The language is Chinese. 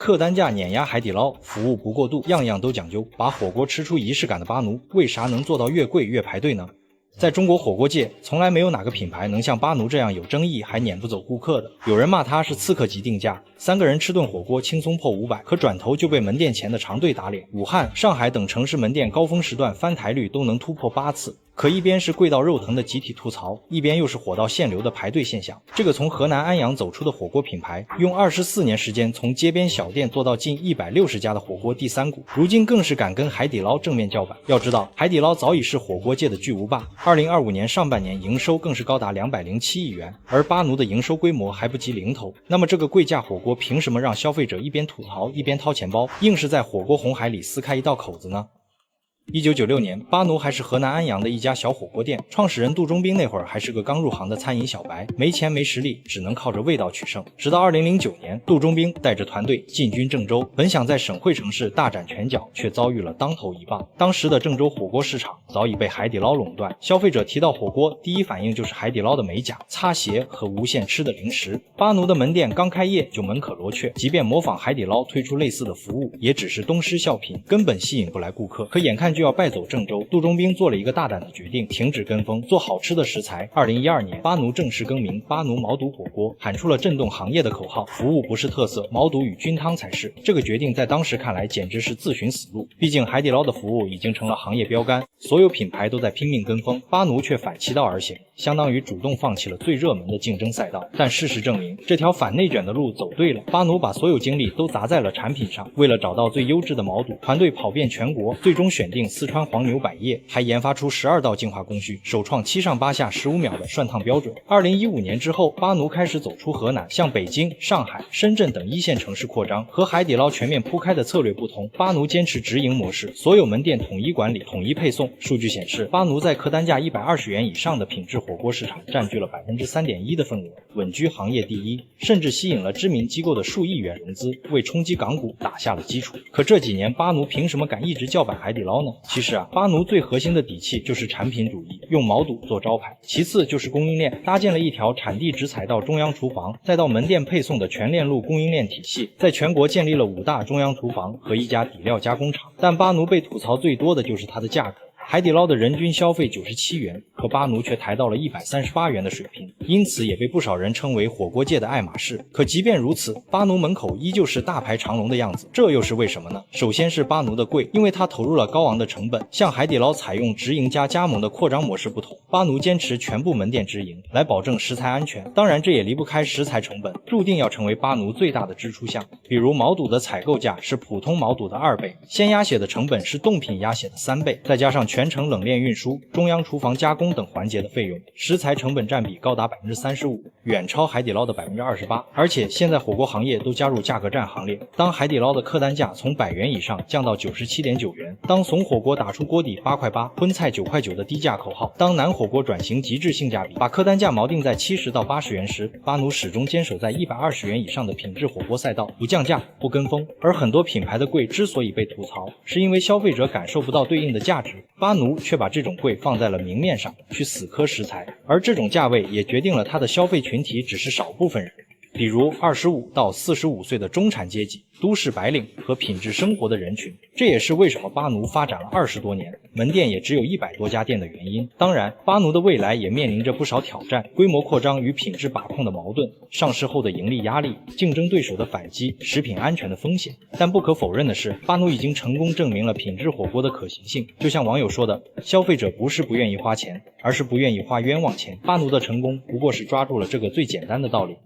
客单价碾压海底捞，服务不过度，样样都讲究，把火锅吃出仪式感的巴奴，为啥能做到越贵越排队呢？在中国火锅界，从来没有哪个品牌能像巴奴这样有争议还撵不走顾客的。有人骂它是刺客级定价，3个人吃顿火锅轻松破500，可转头就被门店前的长队打脸。武汉、上海等城市门店高峰时段翻台率都能突破8次。可一边是贵到肉疼的集体吐槽，一边又是火到限流的排队现象。这个从河南安阳走出的火锅品牌，用24年时间从街边小店做到近160家的火锅第3股，如今更是敢跟海底捞正面叫板。要知道，海底捞早已是火锅界的巨无霸，2025年上半年营收更是高达207亿元，而巴奴的营收规模还不及零头。那么这个贵价火锅凭什么让消费者一边吐槽一边掏钱包，硬是在火锅红海里撕开一道口子呢？1996年，巴奴还是河南安阳的一家小火锅店，创始人杜忠斌那会儿还是个刚入行的餐饮小白，没钱没实力，只能靠着味道取胜。直到2009年，杜忠斌带着团队进军郑州，本想在省会城市大展拳脚，却遭遇了当头一棒。当时的郑州火锅市场早已被海底捞垄断，消费者提到火锅，第一反应就是海底捞的美甲、擦鞋和无限吃的零食。巴奴的门店刚开业就门可罗雀，即便模仿海底捞推出类似的服务，也只是东施效颦，根本吸引不来顾客。可眼看就要败走郑州，杜忠斌做了一个大胆的决定，停止跟风，做好吃的食材。2012年，巴奴正式更名巴奴毛肚火锅，喊出了震动行业的口号：服务不是特色，毛肚与菌汤才是。这个决定在当时看来简直是自寻死路，毕竟海底捞的服务已经成了行业标杆，所有品牌都在拼命跟风，巴奴却反其道而行，相当于主动放弃了最热门的竞争赛道。但事实证明，这条反内卷的路走对了，巴奴把所有精力都砸在了产品上。为了找到最优质的毛肚，团队跑遍全国，最终选定四川黄牛百叶，还研发出12道净化工序，首创7上8下15秒的涮烫标准。2015年之后，巴奴开始走出河南，向北京、上海、深圳等1线城市扩张。和海底捞全面铺开的策略不同，巴奴坚持直营模式，所有门店统一管理、统一配送。数据显示，巴奴在客单价120元以上的品质火锅市场占据了3.1%的份额，稳居行业第一，甚至吸引了知名机构的数亿元融资，为冲击港股打下了基础。可这几年，巴奴凭什么敢一直叫板海底捞呢？其实巴奴最核心的底气就是产品主义，用毛肚做招牌。其次就是供应链，搭建了一条产地直采到中央厨房，再到门店配送的全链路供应链体系，在全国建立了5大中央厨房和1家底料加工厂。但巴奴被吐槽最多的就是它的价格。海底捞的人均消费97元，可巴奴却抬到了138元的水平，因此也被不少人称为火锅界的爱马仕。可即便如此，巴奴门口依旧是大排长龙的样子，这又是为什么呢？首先是巴奴的贵，因为它投入了高昂的成本。像海底捞采用直营加加盟的扩张模式不同，巴奴坚持全部门店直营，来保证食材安全。当然这也离不开食材成本，注定要成为巴奴最大的支出项。比如毛肚的采购价是普通毛肚的2倍，鲜鸭血的成本是冻品鸭血的3倍，再加上全程冷链运输、中央厨房加工等环节的费用，食材成本占比高达35%，远超海底捞的28%。而且现在火锅行业都加入价格战行列，当海底捞的客单价从100元以上降到97.9元，当怂火锅打出锅底8块8、荤菜9块9的低价口号，当南火锅转型极致性价比，把客单价锚定在70到80元时，巴奴始终坚守在120元以上的品质火锅赛道，不降价，不跟风。而很多品牌的贵之所以被吐槽，是因为消费者感受不到对应的价值，巴奴却把这种贵放在了明面上，去死磕食材，而这种价位也决定了它的消费群体只是少部分人，比如25到45岁的中产阶级、都市白领和品质生活的人群。这也是为什么巴奴发展了20多年，门店也只有100多家店的原因。当然，巴奴的未来也面临着不少挑战，规模扩张与品质把控的矛盾，上市后的盈利压力，竞争对手的反击，食品安全的风险。但不可否认的是，巴奴已经成功证明了品质火锅的可行性。就像网友说的，消费者不是不愿意花钱，而是不愿意花冤枉钱。巴奴的成功不过是抓住了这个最简单的道理。